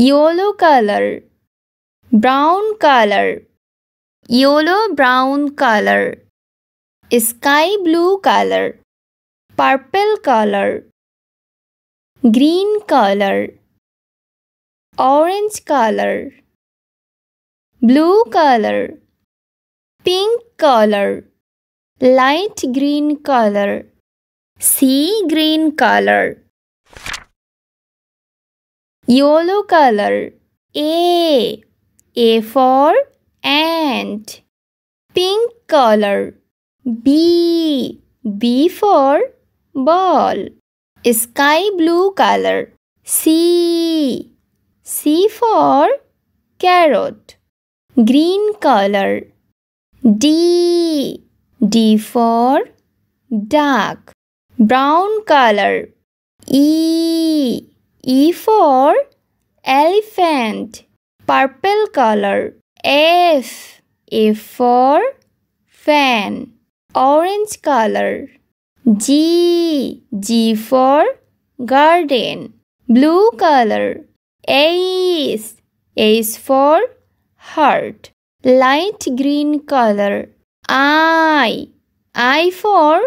yellow color, brown color, yellow brown color, sky blue color, purple color, green color, orange color, blue color, pink color, light green color, sea green color. Yellow color. A for ant. Pink color. B for ball. Sky blue color. C for carrot. Green color. D for duck. Brown color. E for elephant. Purple color. F for fan. Orange color. G for garden. Blue color. H for heart. Light green color. I for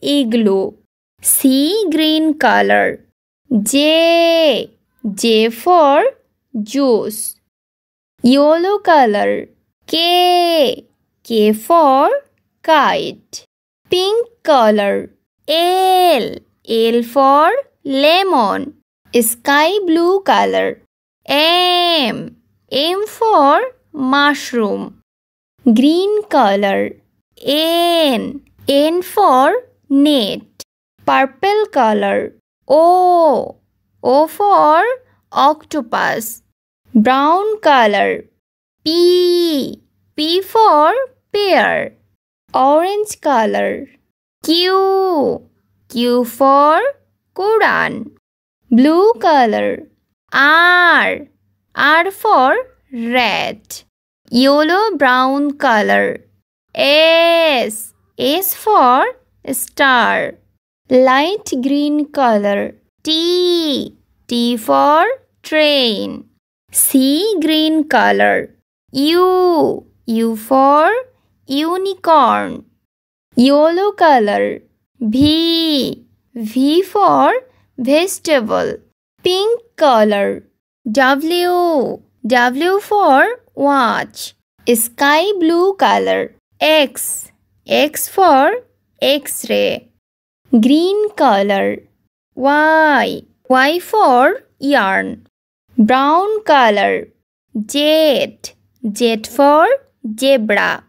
igloo. Sea green color. J for juice. Yellow color. K for kite. Pink color. L for lemon. Sky blue color. M for mushroom. Green color. N for net. Purple color. O for octopus. Brown color. P for pear. Orange color. Q for Quran. Blue color. R for rat. Yellow brown color. S for star. Light green color. T for train. Sea green color. U for unicorn. Yellow color. V for vegetable. Pink color. W for watch. Sky blue color. X for X-ray. Green color. Y for yarn. Brown color. Z for zebra.